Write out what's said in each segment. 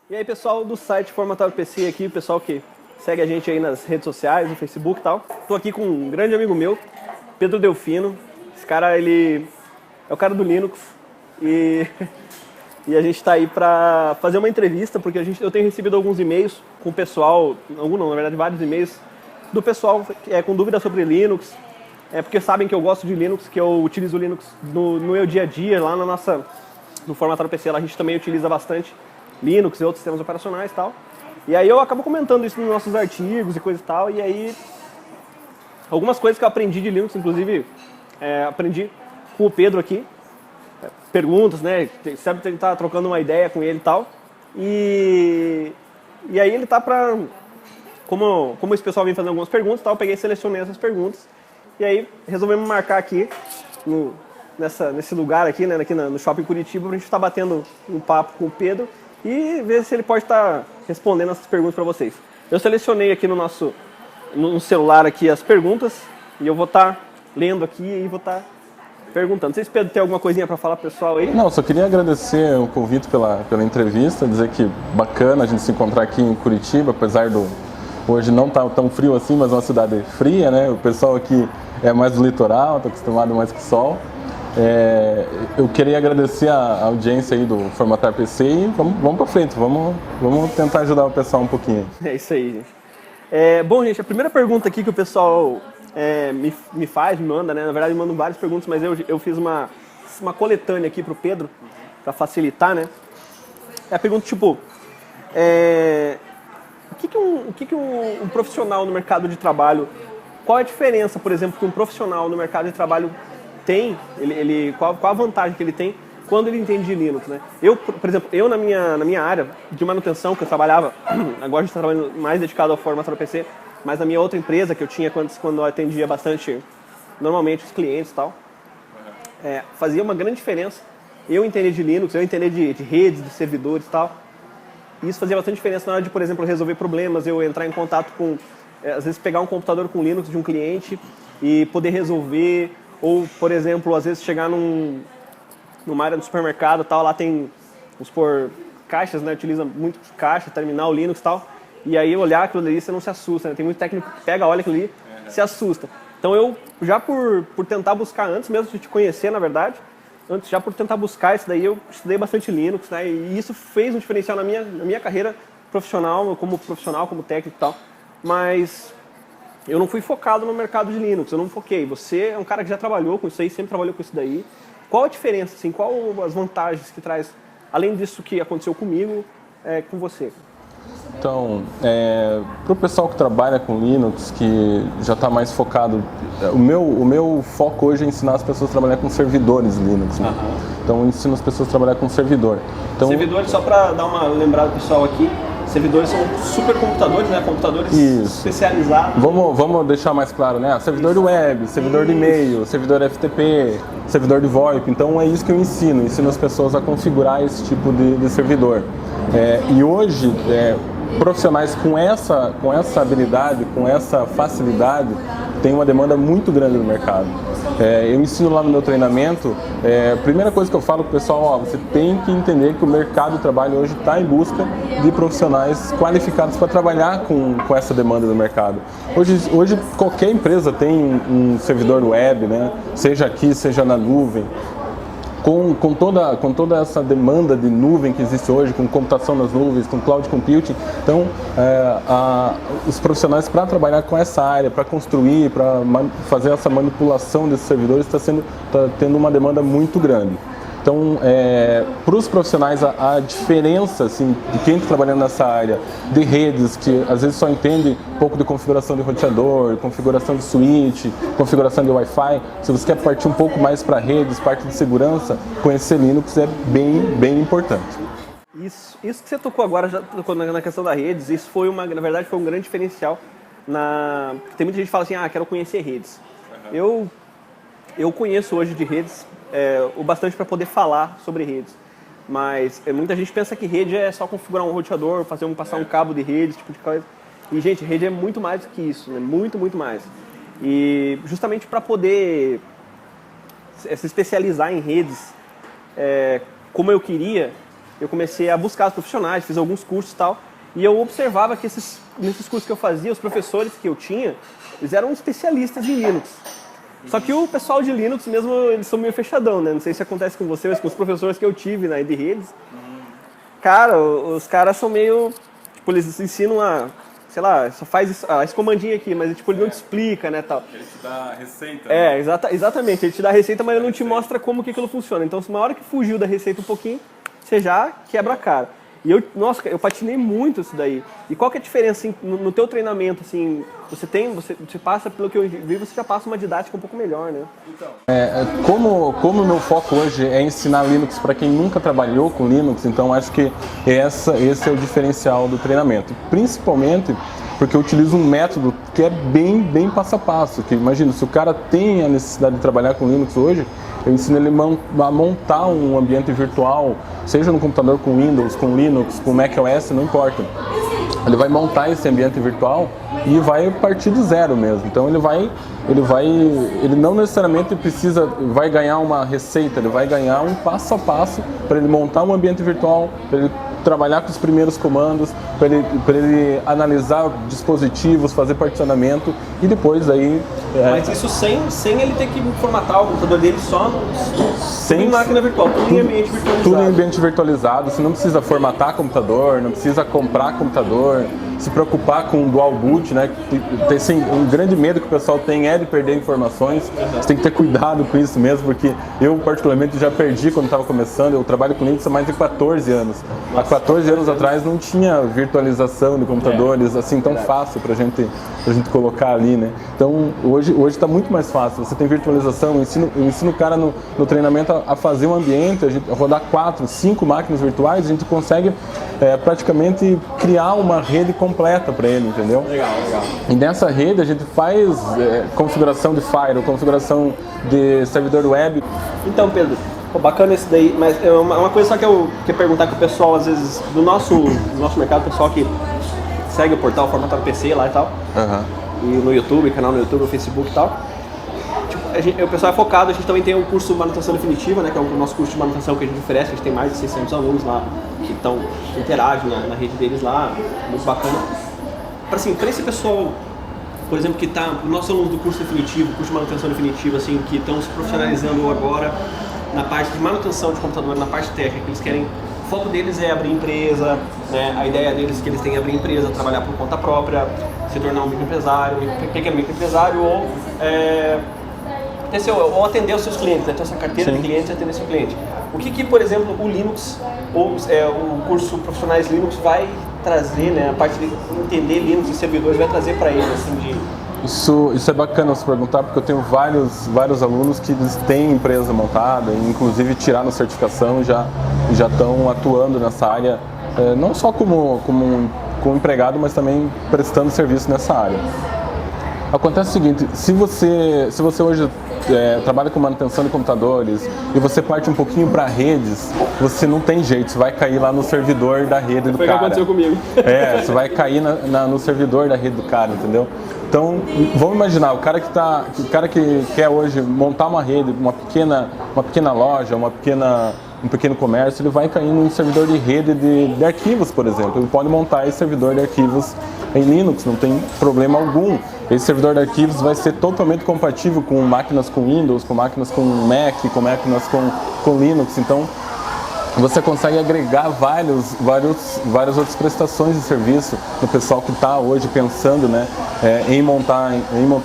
E aí, pessoal do site Formatar PC aqui, o pessoal que segue a gente aí nas redes sociais, no Facebook e tal. Tô aqui com um grande amigo meu, Pedro Delfino. Esse cara, ele é o cara do Linux e, e a gente tá aí pra fazer uma entrevista, porque eu tenho recebido alguns e-mails com o pessoal, alguns não, na verdade vários e-mails, do pessoal com dúvidas sobre Linux, porque sabem que eu gosto de Linux, que eu utilizo o Linux no meu dia a dia, lá no Formatar PC, lá a gente também utiliza bastante Linux e outros sistemas operacionais e tal. E aí eu acabo comentando isso nos nossos artigos e coisa e tal, e aí algumas coisas que eu aprendi de Linux, inclusive aprendi com o Pedro aqui, perguntas, né, sempre tentar trocando uma ideia com ele e tal. E aí ele tá pra... Como esse pessoal vem fazendo algumas perguntas e tal, eu peguei e selecionei essas perguntas. E aí resolvemos marcar aqui, nesse lugar aqui, né, aqui no Shopping Curitiba, pra gente estar batendo um papo com o Pedro e ver se ele pode estar respondendo essas perguntas para vocês. Eu selecionei aqui no celular aqui as perguntas e eu vou estar lendo aqui e vou estar perguntando. Não sei se Pedro tem alguma coisinha para falar pro pessoal aí. Não, só queria agradecer o convite pela entrevista, dizer que bacana a gente se encontrar aqui em Curitiba, apesar hoje não tá tão frio assim, mas é uma cidade fria, né? O pessoal aqui é mais do litoral, tá acostumado mais com o sol. Eu queria agradecer a audiência aí do Formatar PC e vamos para frente, vamos tentar ajudar o pessoal um pouquinho. É isso aí, gente. Bom, gente, a primeira pergunta aqui que o pessoal me faz, me manda, né? Na verdade, me mandam várias perguntas, mas eu fiz uma coletânea aqui pro Pedro, para facilitar, né? É a pergunta tipo, o que um profissional no mercado de trabalho, qual é a diferença, por exemplo, que um profissional no mercado de trabalho tem, qual a vantagem que ele tem quando ele entende de Linux, né? Por exemplo, na minha área de manutenção, que eu trabalhava, agora a gente está trabalhando mais dedicado ao formato PC, mas na minha outra empresa que eu tinha quando eu atendia bastante, normalmente, os clientes e tal, fazia uma grande diferença eu entender de Linux, eu entender de redes, de servidores e tal. E isso fazia bastante diferença na hora de, por exemplo, resolver problemas, eu entrar em contato com, às vezes, pegar um computador com Linux de um cliente e poder resolver. Ou, por exemplo, às vezes chegar numa área do supermercado e tal, lá tem, vamos supor, caixas, né? Utiliza muito caixa, terminal, Linux e tal. E aí olhar aquilo ali, você não se assusta, né? Tem muito técnico que pega, olha aquilo ali, se assusta. Então eu, já por tentar buscar, antes mesmo de te conhecer, na verdade, já por tentar buscar isso daí, eu estudei bastante Linux, né? E isso fez um diferencial na minha carreira profissional, como técnico e tal. Mas eu não fui focado no mercado de Linux, eu não foquei. Você é um cara que já trabalhou com isso aí, sempre trabalhou com isso daí. Qual a diferença, assim, qual as vantagens que traz, além disso que aconteceu comigo, com você? Então, para o pessoal que trabalha com Linux, que já está mais focado, o meu foco hoje é ensinar as pessoas a trabalhar com servidores Linux, né? Então eu ensino as pessoas a trabalhar com servidor. Então, servidores, só para dar uma lembrada pessoal aqui, servidores são supercomputadores, né? Computadores especializados. Vamos deixar mais claro, né? Servidor de web, servidor de e-mail, servidor FTP, servidor de VoIP. Então é isso que eu ensino as pessoas a configurar esse tipo de servidor. E hoje, profissionais com essa habilidade, com essa facilidade, tem uma demanda muito grande no mercado. Eu ensino lá no meu treinamento, a primeira coisa que eu falo para o pessoal, você tem que entender que o mercado de trabalho hoje está em busca de profissionais qualificados para trabalhar com essa demanda do mercado. Hoje qualquer empresa tem um servidor web, né? Seja aqui, seja na nuvem. Com toda essa demanda de nuvem que existe hoje, com computação nas nuvens, com cloud computing, então os profissionais para trabalhar com essa área, para construir, para fazer essa manipulação desses servidores, está tendo uma demanda muito grande. Então, para os profissionais, a diferença assim, de quem está trabalhando nessa área de redes, que às vezes só entende um pouco de configuração de roteador, configuração de switch, configuração de Wi-Fi, se você quer partir um pouco mais para redes, parte de segurança, conhecer Linux é bem importante. Isso que você tocou agora, já tocou na questão das redes, isso foi na verdade foi um grande diferencial. Tem muita gente que fala assim, quero conhecer redes. Eu conheço hoje de redes o bastante para poder falar sobre redes, mas muita gente pensa que rede é só configurar um roteador, passar um cabo de rede, esse tipo de coisa. E, gente, rede é muito mais do que isso, né? Muito, muito mais. E justamente para poder se especializar em redes como eu queria, eu comecei a buscar os profissionais, fiz alguns cursos e tal, e eu observava que nesses cursos que eu fazia, os professores que eu tinha, eles eram especialistas em Linux. Só que o pessoal de Linux mesmo, eles são meio fechadão, né? Não sei se acontece com você, mas com os professores que eu tive na de redes, cara, os caras são meio, tipo, eles ensinam a, sei lá, só faz esse comandinho aqui, mas tipo, ele não te explica, né, tal. Ele te dá a receita. Exatamente, ele te dá a receita, mas ele não te mostra como que aquilo funciona. Então, se uma hora que fugiu da receita um pouquinho, você já quebra a cara. E eu patinei muito isso daí. E qual que é a diferença assim, no teu treinamento, assim, você passa, pelo que eu vi, você já passa uma didática um pouco melhor, né? Como o meu foco hoje é ensinar Linux para quem nunca trabalhou com Linux, então acho que esse é o diferencial do treinamento. Principalmente porque eu utilizo um método que é bem passo a passo. Que imagina, se o cara tem a necessidade de trabalhar com Linux hoje, eu ensino ele a montar um ambiente virtual, seja no computador com Windows, com Linux, com macOS, não importa. Ele vai montar esse ambiente virtual e vai partir do zero mesmo. Então ele não necessariamente vai ganhar uma receita, ele vai ganhar um passo a passo para ele montar um ambiente virtual, para ele trabalhar com os primeiros comandos, para ele analisar dispositivos, fazer particionamento e depois aí... Mas isso sem ele ter que formatar o computador dele só em máquina virtual, tudo em ambiente virtualizado. Tudo em ambiente virtualizado, você não precisa formatar computador, não precisa comprar computador, se preocupar com dual boot, né? Assim, um grande medo que o pessoal tem é de perder informações. Você tem que ter cuidado com isso mesmo, porque eu particularmente já perdi quando estava começando. Eu trabalho com Linux há mais de 14 anos. Há 14 anos atrás não tinha virtualização de computadores assim tão fácil pra gente colocar ali, né? Então hoje está muito mais fácil. Você tem virtualização, eu ensino o cara no treinamento a fazer um ambiente, a rodar 4, 5 máquinas virtuais, a gente consegue praticamente criar uma rede completa para ele, entendeu? Legal. E nessa rede a gente faz configuração de firewall, configuração de servidor web. Então, Pedro, bacana isso daí, mas é uma coisa só que eu quero perguntar que o pessoal, às vezes, do nosso mercado, o pessoal que segue o portal Formatado PC lá e tal, e no YouTube, canal no YouTube, no Facebook e tal, tipo, o pessoal é focado, a gente também tem um curso de manutenção definitiva, né, que é o nosso curso de manutenção que a gente oferece, a gente tem mais de 600 alunos lá que interagem na rede deles lá, muito bacana. Para esse pessoal, por exemplo, que está, nossos alunos do curso definitivo, curso de manutenção definitiva, assim, que estão se profissionalizando agora na parte de manutenção de computador, na parte técnica, eles querem, o foco deles é abrir empresa, né, a ideia deles é que eles têm que abrir empresa, trabalhar por conta própria, se tornar um microempresário, pequeno microempresário ou atender os seus clientes, né? Ter essa carteira de clientes e atender seu cliente. O que por exemplo, o Linux ou o curso Profissionais Linux vai trazer, né? A parte de entender Linux e servidores vai trazer para eles, assim, de... Isso é bacana você perguntar, porque eu tenho vários alunos que têm empresa montada, inclusive tiraram certificação e já estão atuando nessa área, não só como empregado, mas também prestando serviço nessa área. Acontece o seguinte, se você hoje trabalha com manutenção de computadores e você parte um pouquinho para redes, você não tem jeito, você vai cair lá no servidor da rede do cara. Foi o que aconteceu comigo. Você vai cair no servidor da rede do cara, entendeu? Então, vamos imaginar, o cara que quer hoje montar uma rede, uma pequena loja, um pequeno comércio, ele vai cair num servidor de rede de arquivos, por exemplo. Ele pode montar esse servidor de arquivos em Linux, não tem problema algum. Esse servidor de arquivos vai ser totalmente compatível com máquinas com Windows, com máquinas com Mac, com máquinas com Linux. Então, você consegue agregar várias outras prestações de serviço no pessoal que está hoje pensando, né, em montar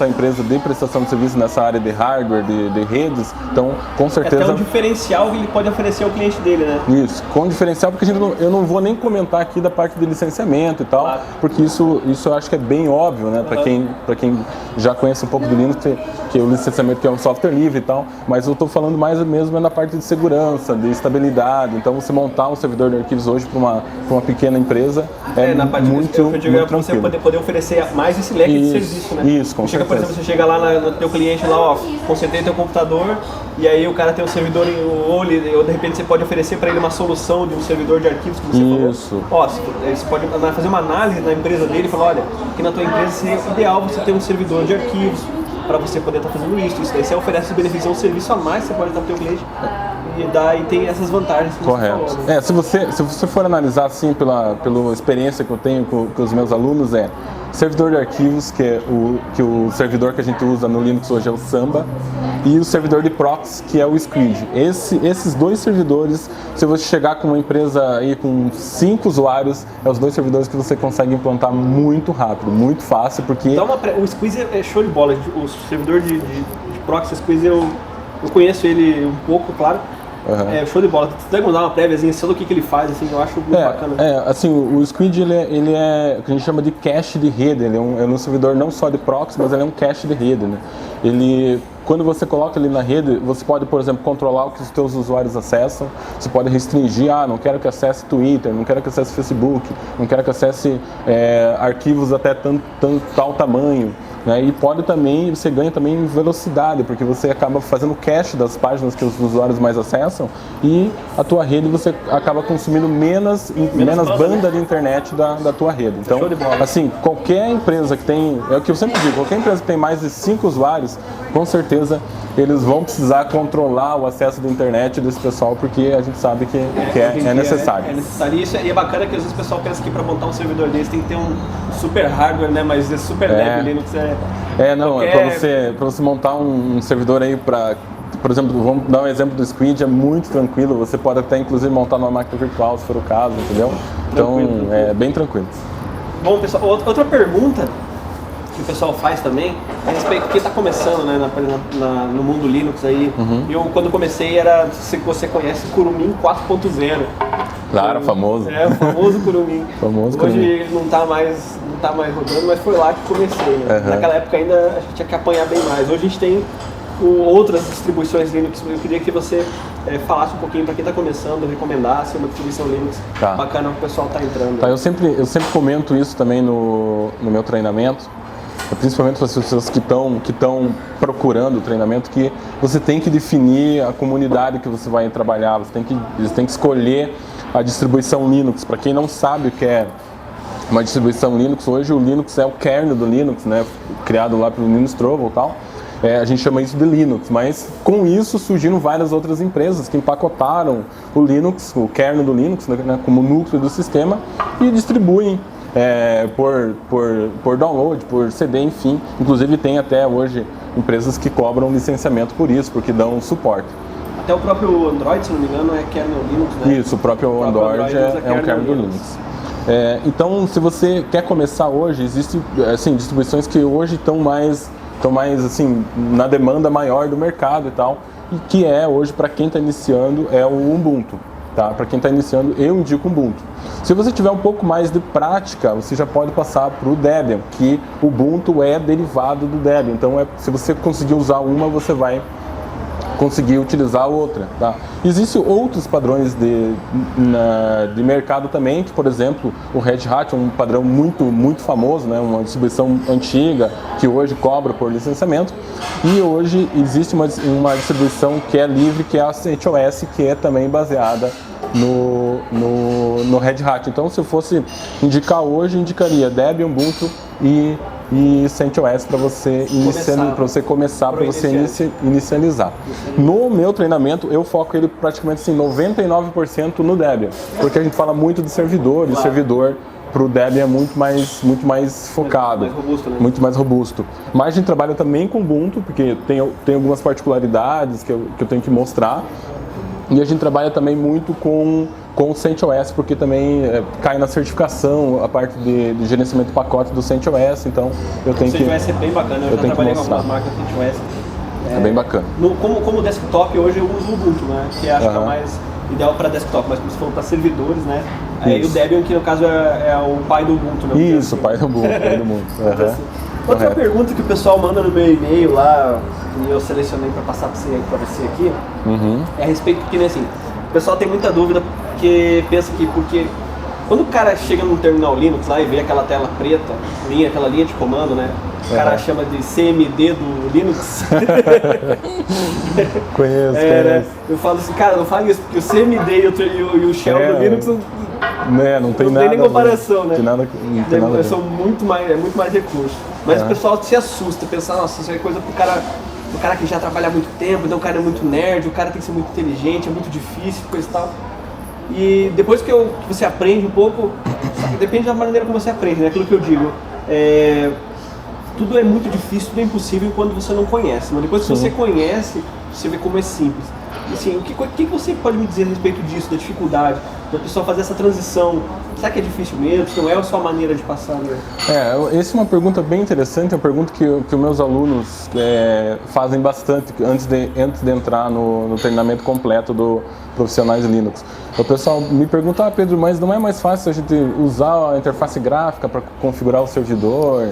empresa de prestação de serviço nessa área de hardware, de redes. Então, com certeza... É até um diferencial que ele pode oferecer ao cliente dele, né? Isso, com diferencial, porque eu não vou nem comentar aqui da parte de licenciamento e tal, claro. Porque isso eu acho que é bem óbvio, né, para quem já conhece um pouco do Linux, que o licenciamento que é um software livre e tal, mas eu estou falando mais mesmo na parte de segurança, de estabilidade. Então, você montar um servidor de arquivos hoje para uma pequena empresa na parte muito tranquilo. Você poder oferecer mais esse leque de serviço, né? Isso, com certeza. Por exemplo, você chega lá no teu cliente, lá, concentrei teu computador, e aí o cara tem um servidor ou de repente você pode oferecer para ele uma solução de um servidor de arquivos que você falou. Você pode fazer uma análise na empresa dele e falar, olha, aqui na tua empresa seria ideal você ter um servidor de arquivos para você poder estar fazendo isso. Isso daí você oferece o benefício, é um serviço a mais que você pode dar para o teu cliente e tem essas vantagens que Correto. você falou, né? Se você for analisar assim pela experiência que eu tenho com os meus alunos, servidor de arquivos, que o servidor que a gente usa no Linux hoje é o Samba, e o servidor de proxy, que é o Squid. Esses dois servidores, se você chegar com uma empresa aí com 5 usuários, os 2 servidores que você consegue implantar muito rápido, muito fácil, porque... O Squeeze é show de bola. O servidor de proxy Squeeze, eu conheço ele um pouco, claro. É show de bola. Você deve mandar uma préviazinha, sei lá o que ele faz, assim, eu acho muito bacana. Assim, o Squid ele é o que a gente chama de cache de rede. Ele é um servidor não só de proxy, mas ele é um cache de rede, né? Quando você coloca ele na rede, você pode, por exemplo, controlar o que os seus usuários acessam. Você pode restringir, não quero que acesse Twitter, não quero que acesse Facebook, não quero que acesse arquivos até tal tamanho. Né? E você ganha também velocidade, porque você acaba fazendo cache das páginas que os usuários mais acessam e a tua rede você acaba consumindo menos banda de internet da tua rede. Então, assim, qualquer empresa que tem, é o que eu sempre digo, qualquer empresa que tem mais de 5 usuários, com certeza eles vão precisar controlar o acesso da internet desse pessoal, porque a gente sabe que é necessário. É necessário. E é bacana que às vezes o pessoal pensa que para montar um servidor desse tem que ter um super hardware, né? Mas esse super leve Linux para você montar um servidor aí por exemplo, vamos dar um exemplo do Squid, é muito tranquilo, você pode até inclusive montar numa máquina virtual, se for o caso, entendeu? Então, é bem tranquilo. Bom, pessoal, outra pergunta que o pessoal faz também é a respeito de quem está começando, né, no mundo Linux aí. Eu, quando comecei, você conhece Kurumin 4.0. Claro, famoso. O famoso Kurumin. Hoje ele não está mais rodando, mas foi lá que comecei, né? Naquela época ainda a gente tinha que apanhar bem mais. Hoje a gente tem outras distribuições Linux. Eu queria que você falasse um pouquinho para quem está começando, recomendasse uma distribuição Linux bacana que o pessoal está entrando. Eu sempre comento isso também no meu treinamento, principalmente para as pessoas que estão procurando treinamento, que você tem que definir a comunidade que você vai trabalhar, você tem que escolher a distribuição Linux. Para quem não sabe o que é uma distribuição Linux, hoje o Linux é o kernel do Linux, né, criado lá pelo Linus Torvalds e tal. A gente chama isso de Linux, mas com isso surgiram várias outras empresas que empacotaram o Linux, o kernel do Linux, né, como núcleo do sistema e distribuem por download, por CD, enfim. Inclusive tem até hoje empresas que cobram licenciamento por isso, porque dão suporte. Até o próprio Android, se não me engano, é kernel Linux, né? Isso, o próprio Android é um kernel do Linux. Então, se você quer começar hoje, existem distribuições que hoje estão mais assim, na demanda maior do mercado e tal, e que hoje, para quem está iniciando, é o Ubuntu. Tá? Para quem está iniciando, eu indico o Ubuntu. Se você tiver um pouco mais de prática, você já pode passar para o Debian, que o Ubuntu é derivado do Debian. Então, se você conseguir usar uma, você vai conseguir utilizar a outra. Tá? Existem outros padrões de mercado também, que, por exemplo, o Red Hat é um padrão muito famoso, né? Uma distribuição antiga, que hoje cobra por licenciamento. E hoje existe uma distribuição que é livre, que é a CentOS, que é também baseada no Red Hat. Então, se eu fosse indicar hoje, indicaria Debian, Ubuntu e CentOS para você começar, para você inicializar. No meu treinamento, eu foco ele praticamente assim, 99% no Debian, porque a gente fala muito de servidor, e servidor para o Debian é muito mais focado, mais robusto, né? Muito mais robusto. Mas a gente trabalha também com Ubuntu, porque tem algumas particularidades que eu tenho que mostrar. E a gente trabalha também muito com o CentOS, porque também cai na certificação a parte de gerenciamento de pacote do CentOS, então eu tenho que... O CentOS é bem bacana, eu já trabalhei com algumas marcas CentOS. É bem bacana. Como desktop, hoje eu uso o Ubuntu, né? Que acho que é o mais ideal para desktop, mas como você falou, para servidores, né? Aí o Debian, que no caso é o pai do Ubuntu, né? Isso, o pai do Ubuntu. Outra pergunta que o pessoal manda no meu e-mail lá, e eu selecionei para passar para você aqui, é a respeito que, né, assim, o pessoal tem muita dúvida porque pensa que porque Quando o cara chega num terminal Linux lá e vê aquela tela preta, aquela linha de comando, né? O cara chama de CMD do Linux. Conheço. Né? Eu falo assim, cara, não fale isso, porque o CMD e o Shell do Linux não tem nada, nem comparação, né? Não tem nada são muito mais recursos. Mas o pessoal se assusta, pensa, nossa, isso é coisa pro cara que já trabalha há muito tempo, então o cara é muito nerd, o cara tem que ser muito inteligente, é muito difícil, coisa e tal. E depois que você aprende um pouco, depende da maneira como você aprende, né? Aquilo que eu digo, tudo é muito difícil, tudo é impossível quando você não conhece. Mas depois que você conhece, você vê como é simples. E, assim, o que você pode me dizer a respeito disso, da dificuldade, da pessoa fazer essa transição? Será que é difícil mesmo? Se não é a sua maneira de passar, né? Essa é uma pergunta bem interessante, é uma pergunta que os meus alunos fazem bastante antes de entrar no treinamento completo do Profissionais Linux. O pessoal me pergunta, Pedro, mas não é mais fácil a gente usar a interface gráfica para configurar o servidor?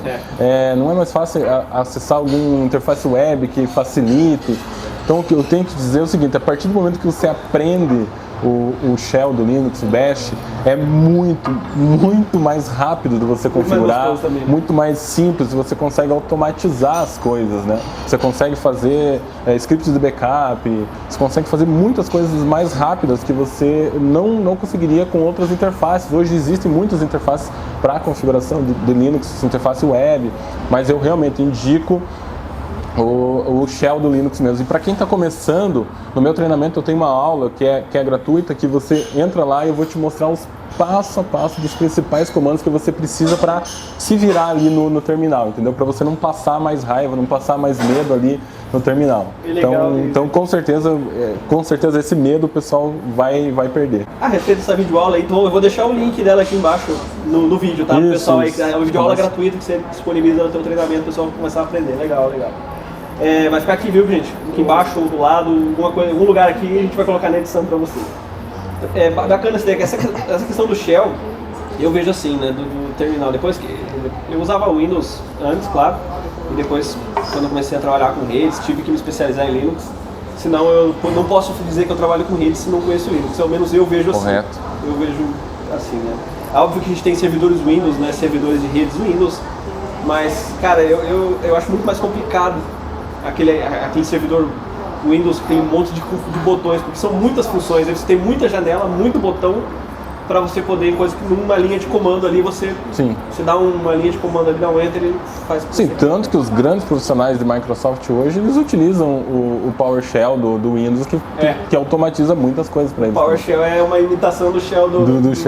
Não é mais fácil acessar alguma interface web que facilite? Então, o que eu tenho que dizer é o seguinte, a partir do momento que você aprende o shell do Linux, o bash, é muito mais rápido de você configurar, muito mais simples, você consegue automatizar as coisas, né? Você consegue fazer scripts de backup, você consegue fazer muitas coisas mais rápidas que você não conseguiria com outras interfaces. Hoje existem muitas interfaces para configuração de Linux, interface web, mas eu realmente indico o shell do Linux mesmo. E para quem está começando, no meu treinamento eu tenho uma aula que é gratuita, que você entra lá e eu vou te mostrar os passo a passo dos principais comandos que você precisa para se virar ali no terminal, entendeu? Para você não passar mais raiva, não passar mais medo ali no terminal. Então com certeza esse medo o pessoal vai perder. A respeito dessa videoaula aí, então eu vou deixar o link dela aqui embaixo no vídeo, tá? Isso, pessoal aí, é uma videoaula gratuita que você disponibiliza no seu treinamento, o pessoal começar a aprender. Legal. Vai ficar aqui, viu, gente? Aqui embaixo, do lado, algum lugar aqui, a gente vai colocar na edição pra você. É bacana essa questão do shell, eu vejo assim, né, do terminal. Depois que eu usava Windows antes, claro, e depois, quando eu comecei a trabalhar com redes, tive que me especializar em Linux. Senão eu não posso dizer que eu trabalho com redes se não conheço Linux. Pelo menos eu vejo assim. Correto. Eu vejo assim, né? Óbvio que a gente tem servidores Windows, né, servidores de redes Windows, mas, cara, eu acho muito mais complicado aquele servidor Windows que tem um monte de botões, porque são muitas funções, você tem muita janela, muito botão para você poder, coisa que numa linha de comando ali você dá uma linha de comando ali, dá um enter e faz. Sim, tanto que os grandes profissionais de Microsoft hoje, eles utilizam o PowerShell do Windows que automatiza muitas coisas para eles. O PowerShell é uma imitação do shell do Linux.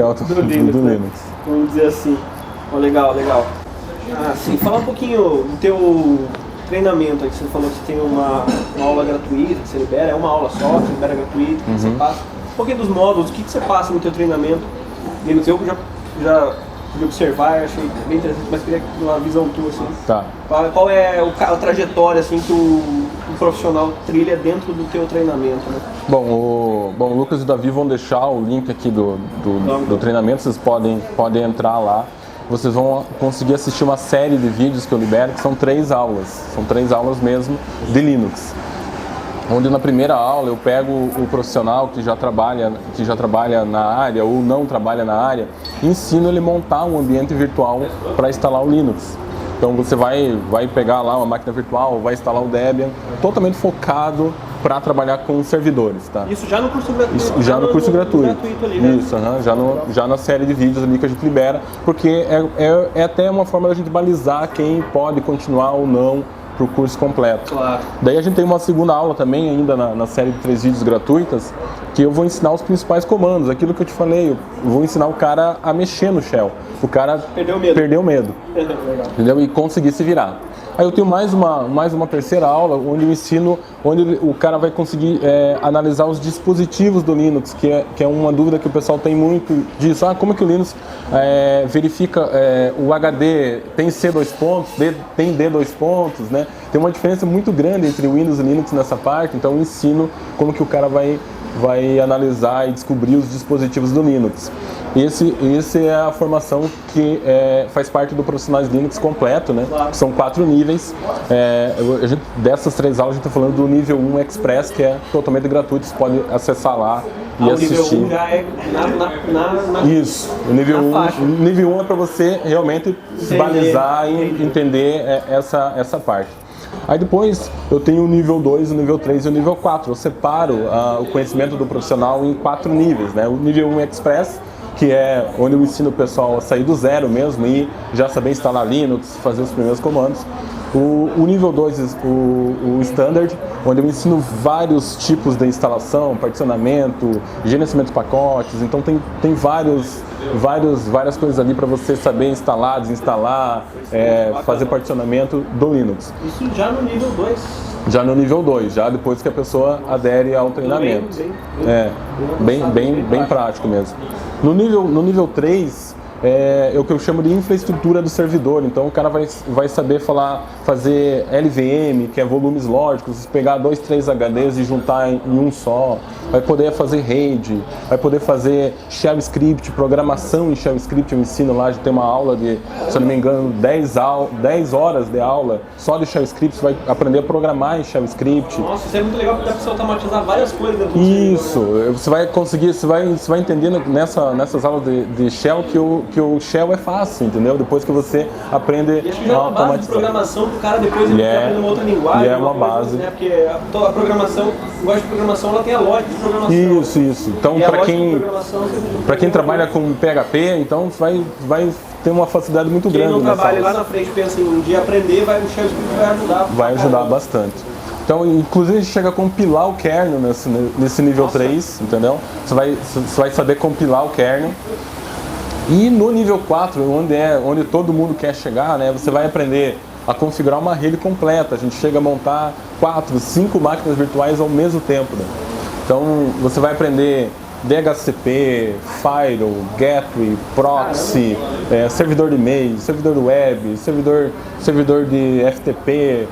Vamos dizer assim. Legal. Sim, fala um pouquinho do teu treinamento aí, que você falou que você tem uma aula gratuita que você libera, é uma aula só, que você libera gratuita, que você passa. Um pouquinho dos módulos, o que você passa no teu treinamento. Eu já pude observar, achei bem interessante, mas queria uma visão tua, assim. Tá. Qual é a trajetória, assim, que o profissional trilha dentro do teu treinamento, né? Bom, o Lucas e o Davi vão deixar o link aqui do treinamento, vocês podem entrar lá. Vocês vão conseguir assistir uma série de vídeos que eu libero, que são 3 aulas. São 3 aulas mesmo de Linux. Onde na primeira aula eu pego o profissional que já trabalha na área ou não trabalha na área e ensino ele a montar um ambiente virtual para instalar o Linux. Então você vai pegar lá uma máquina virtual, vai instalar o Debian, totalmente focado para trabalhar com servidores, tá? Isso já no curso gratuito? Isso, já no curso gratuito ali, né? Isso, já na série de vídeos ali que a gente libera, porque é até uma forma da gente balizar quem pode continuar ou não para o curso completo. Claro. Daí a gente tem uma segunda aula também, ainda na série de 3 vídeos gratuitas, que eu vou ensinar os principais comandos, aquilo que eu te falei, eu vou ensinar o cara a mexer no shell, o cara perdeu o medo. Entendeu? E conseguir se virar. Aí eu tenho mais uma terceira aula, onde eu ensino, onde o cara vai conseguir analisar os dispositivos do Linux, que é uma dúvida que o pessoal tem muito disso. Como que o Linux verifica o HD, tem C dois pontos, tem D dois pontos, né? Tem uma diferença muito grande entre Windows e Linux nessa parte, então eu ensino como que o cara vai vai analisar e descobrir os dispositivos do Linux. Esse é a formação que faz parte do Profissionais Linux completo, né? São 4 níveis. Dessas 3 aulas a gente está falando do nível 1 Express, que é totalmente gratuito, você pode acessar lá e assistir. O nível 1 já é Isso, o nível 1 é para você realmente se balizar e entender essa parte. Aí depois eu tenho o nível 2, o nível 3 e o nível 4. Eu separo o conhecimento do profissional em 4 níveis, né? O nível 1 Express, que é onde eu ensino o pessoal a sair do zero mesmo e já saber instalar Linux, fazer os primeiros comandos. O nível 2, o Standard, onde eu ensino vários tipos de instalação, particionamento, gerenciamento de pacotes. Então tem várias coisas ali para você saber instalar, desinstalar, fazer particionamento do Linux. Isso já no nível 2. Já no nível 2, já depois que a pessoa adere ao treinamento. Bem prático mesmo. No nível 3, é o que eu chamo de infraestrutura do servidor. Então o cara vai saber fazer LVM, que é volumes lógicos, pegar 2, 3 HDs e juntar em um só. Vai poder fazer RAID, vai poder fazer shell script, programação em shell script. Eu ensino lá, já tem uma aula de, se eu não me engano, 10 horas de aula só de shell script. Você vai aprender a programar em shell script. Nossa, isso é muito legal porque dá pra você automatizar várias coisas dentro do Isso, você vai conseguir, você vai entendendo nessas aulas de shell que o shell é fácil, entendeu? Depois que você aprende a automatizar. É uma base de programação para o cara depois ele aprender uma outra linguagem. É uma base. Né? Porque a programação, a linguagem de programação, ela tem a lógica de programação. Isso. Então, para quem trabalha com PHP, então vai ter uma facilidade muito grande. Quem não trabalha lá na frente pensa em um dia aprender, o shell script vai ajudar. Vai ajudar bastante. Então, inclusive, a gente chega a compilar o kernel nesse nível 3, entendeu? Você vai saber compilar o kernel. E no nível 4, onde todo mundo quer chegar, né, você vai aprender a configurar uma rede completa. A gente chega a montar 4, 5 máquinas virtuais ao mesmo tempo. Né? Então, você vai aprender DHCP, Firewall, Gateway, Proxy, servidor de e-mail, servidor web, servidor de FTP,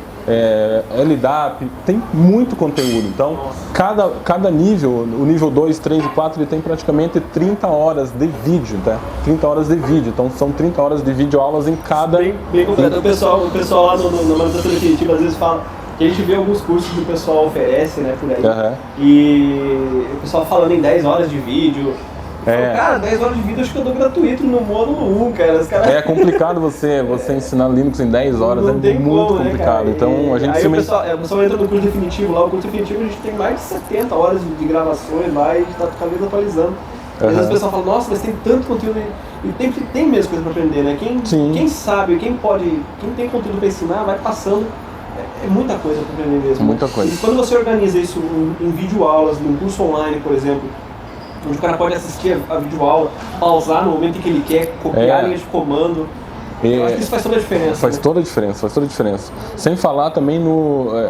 LDAP, tem muito conteúdo. Então, cada nível, o nível 2, 3 e 4, ele tem praticamente 30 horas de vídeo, tá? 30 horas de vídeo, então são 30 horas de videoaulas em cada... Bem completo. O pessoal lá na manutenção definitiva às vezes fala que a gente vê alguns cursos que o pessoal oferece, né, por aí, e o pessoal falando em 10 horas de vídeo. Cara, 10 horas de vídeo acho que eu dou gratuito no módulo 1, cara. É complicado você ensinar Linux em 10 horas, não é muito complicado. Né, então a gente aí o pessoal entra no curso definitivo lá, o curso definitivo a gente tem mais de 70 horas de gravações lá e a gente tá cada vez atualizando. Às vezes o pessoal fala, nossa, mas tem tanto conteúdo e tem mesmo coisa pra aprender, né? Quem sabe, quem tem conteúdo pra ensinar, vai passando. É muita coisa para aprender mesmo. Muita coisa. E quando você organiza isso em videoaulas, num curso online, por exemplo, onde o cara pode assistir a videoaula, pausar no momento em que ele quer, copiar a linha de comando, eu acho que isso faz toda a diferença. Faz toda a diferença. Sem falar também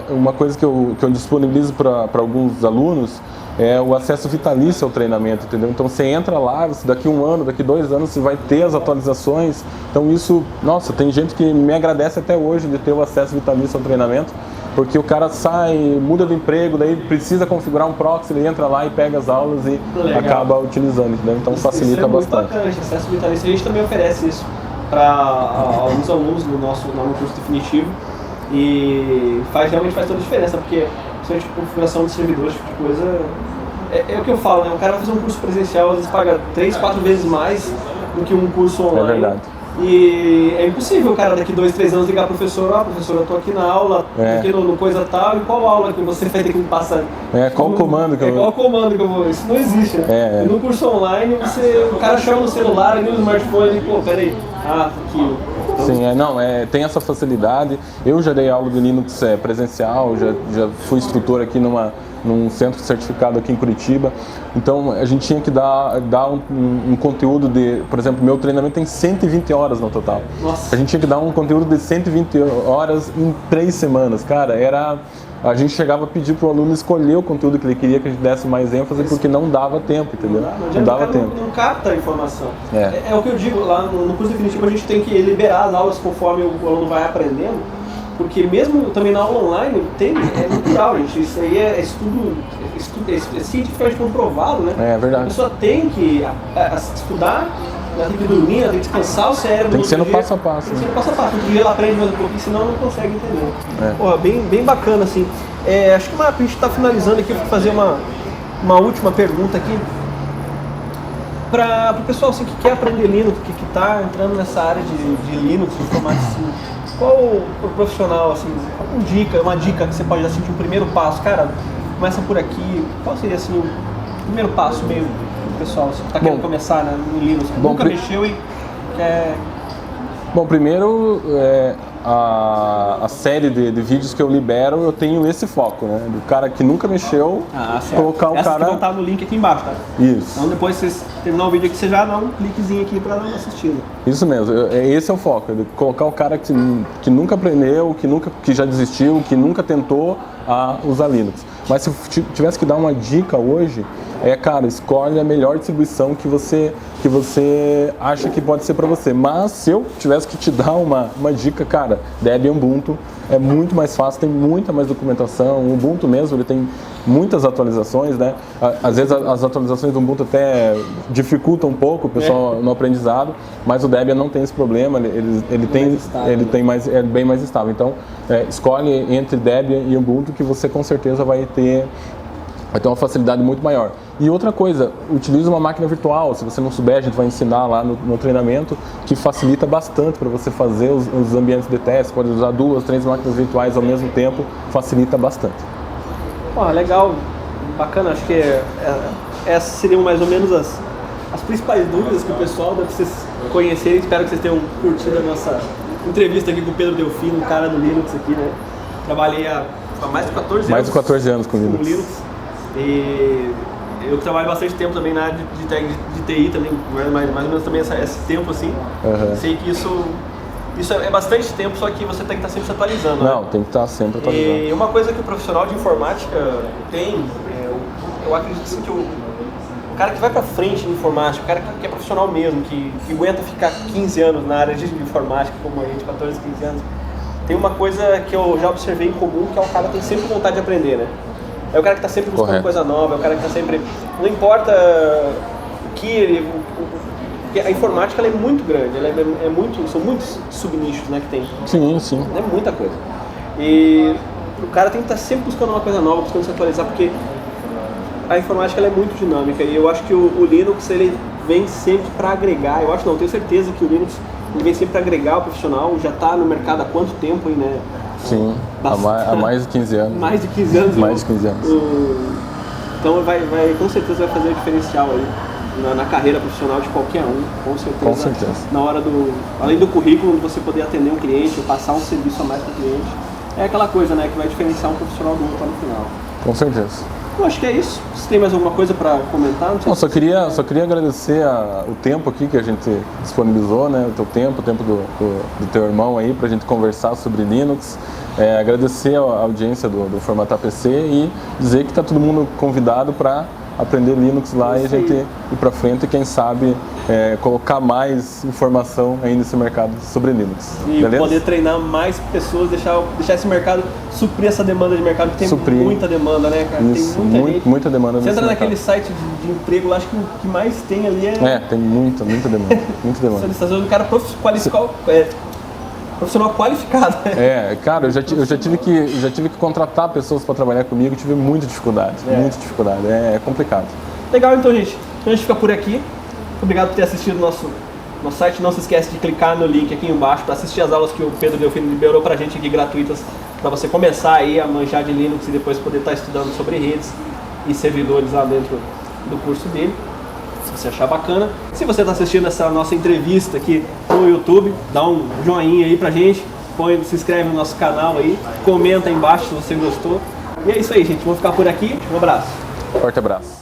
uma coisa que eu disponibilizo para alguns alunos, é o acesso vitalício ao treinamento, entendeu? Então você entra lá, daqui 1 ano, daqui 2 anos, você vai ter as atualizações. Então isso, nossa, tem gente que me agradece até hoje de ter o acesso vitalício ao treinamento, porque o cara sai, muda de emprego, daí precisa configurar um proxy, ele entra lá e pega as aulas e acaba utilizando, entendeu? Então facilita bastante. Isso é muito bacana, acesso vitalício. A gente também oferece isso para alguns alunos no curso definitivo e realmente faz toda a diferença, porque principalmente configuração de servidores, tipo de coisa, é o que eu falo, né? O cara vai fazer um curso presencial, às vezes paga 3, 4 vezes mais do que um curso online. É verdade. E é impossível o cara daqui 2, 3 anos ligar pro professor, professor, eu tô aqui na aula, aqui no coisa tal, e qual aula que você vai ter que me passar? Qual comando que eu vou... Qual comando que eu vou... Isso não existe, né? E no curso online, o cara chama no celular, ali no smartphone, e pô, peraí, tá aqui. Sim, tem essa facilidade. Eu já dei aula de Linux presencial, já fui instrutor aqui num centro certificado aqui em Curitiba. Então a gente tinha que dar um conteúdo de, por exemplo, meu treinamento tem 120 horas no total. Nossa. A gente tinha que dar um conteúdo de 120 horas em 3 semanas, cara. A gente chegava a pedir para o aluno escolher o conteúdo que ele queria que a gente desse mais ênfase, porque não dava tempo, entendeu? Não dava tempo. Não capta a informação. É o que eu digo, lá no curso definitivo a gente tem que liberar as aulas conforme o aluno vai aprendendo, porque mesmo também na aula online é natural, gente. Isso aí é estudo, é cientificamente comprovado, né? É verdade. A pessoa tem que estudar, ela tem que dormir, ela tem que descansar o cérebro. Tem que ser no passo a passo. Tem que ser no passo a passo. Um dia ela aprende mais um pouquinho, senão não consegue entender. Pô, bem bacana, assim. Acho que a gente está finalizando aqui, eu vou fazer uma última pergunta aqui. Para o pessoal assim, que quer aprender Linux, que está entrando nessa área de Linux, de informática, assim, qual o profissional, assim, uma dica que você pode dar assim, de um primeiro passo? Cara, começa por aqui. Qual seria assim, o primeiro passo meio do pessoal assim, que está querendo começar, né, no Linux, que nunca mexeu e quer... Bom, primeiro, a série de vídeos que eu libero, eu tenho esse foco, né? Do cara que nunca mexeu, colocar o Essa cara... que vão estar no link aqui embaixo, tá? Isso. Então depois vocês terminar o vídeo aqui, você já dá um cliquezinho aqui para dar uma assistida. Isso mesmo, esse é o foco, de colocar o cara que nunca aprendeu, que já desistiu, que nunca tentou a usar Linux. Mas se tivesse que dar uma dica hoje, cara, escolhe a melhor distribuição que você acha que pode ser para você. Mas se eu tivesse que te dar uma dica, cara, Debian Ubuntu é muito mais fácil, tem muita mais documentação. O Ubuntu mesmo, ele tem muitas atualizações, né? Às vezes as atualizações do Ubuntu até dificultam um pouco o pessoal no aprendizado, mas o Debian não tem esse problema, ele é bem mais estável. Então, escolhe entre Debian e Ubuntu que você com certeza vai ter uma facilidade muito maior. E outra coisa, utilize uma máquina virtual. Se você não souber, a gente vai ensinar lá no treinamento, que facilita bastante para você fazer os ambientes de teste. Pode usar 2, 3 máquinas virtuais ao mesmo tempo, facilita bastante. Legal, bacana. Acho que essas seriam mais ou menos as principais dúvidas que o pessoal deve vocês conhecerem. Espero que vocês tenham curtido a nossa entrevista aqui com o Pedro Delfino, um cara do Linux aqui, né? Trabalhei há mais de 14 anos. Mais de 14 anos com Linux. E eu trabalho bastante tempo também na área de TI também, mais ou menos também esse tempo assim. Sei que isso é bastante tempo, só que você tem que estar sempre se atualizando. Não, né? tem que estar sempre atualizando. E uma coisa que o profissional de informática tem, eu acredito assim, que o cara que vai pra frente em informática, o cara que é profissional mesmo, que aguenta ficar 15 anos na área de informática, como a gente, 14, 15 anos, tem uma coisa que eu já observei em comum, que é o cara que tem sempre vontade de aprender, né? É o cara que está sempre buscando coisa nova, é o cara que está sempre... Não importa o que ele... Porque a informática ela é muito grande, são muitos subnichos, né, que tem. Sim. É muita coisa. E o cara tem que estar sempre buscando uma coisa nova, buscando se atualizar, porque a informática ela é muito dinâmica. E eu acho que o Linux ele vem sempre para agregar. Eu tenho certeza que o Linux ele vem sempre para agregar o profissional. Já está no mercado há quanto tempo aí, né? Sim, há mais de 15 anos. Mais de 15 anos. Mais de 15 anos. Então com certeza vai fazer o diferencial aí na carreira profissional de qualquer um, com certeza. Com certeza. Na hora além do currículo, você poder atender um cliente ou passar um serviço a mais para o cliente. É aquela coisa, né, que vai diferenciar um profissional do outro no final. Com certeza. Eu acho que é isso. Você tem mais alguma coisa para comentar? Não, só queria agradecer o tempo aqui que a gente disponibilizou, né? O teu tempo, o tempo do teu irmão aí, pra gente conversar sobre Linux. Agradecer a audiência do Formatar PC e dizer que tá todo mundo convidado para aprender Linux lá e a gente ir para frente e quem sabe colocar mais informação aí nesse mercado sobre Linux. E beleza? Poder treinar mais pessoas, deixar esse mercado, suprir essa demanda de mercado, que tem muita demanda, né, cara? Isso, tem muita gente. Muita demanda. Você entra naquele site de emprego lá, acho que o que mais tem ali tem muita demanda. Muita demanda. Solicitação do cara profissional qualificado. Cara, eu já tive que contratar pessoas para trabalhar comigo, tive muita dificuldade, é complicado. Legal, então, gente. Então a gente fica por aqui. Obrigado por ter assistido nosso site. Não se esquece de clicar no link aqui embaixo para assistir as aulas que o Pedro Delfino liberou pra gente aqui gratuitas, para você começar aí a manjar de Linux e depois poder estar estudando sobre redes e servidores lá dentro do curso dele. Se você achar bacana. Se você está assistindo essa nossa entrevista aqui no YouTube, dá um joinha aí pra gente, se inscreve no nosso canal aí, comenta aí embaixo se você gostou. E é isso aí, gente. Vamos ficar por aqui. Um abraço. Forte abraço.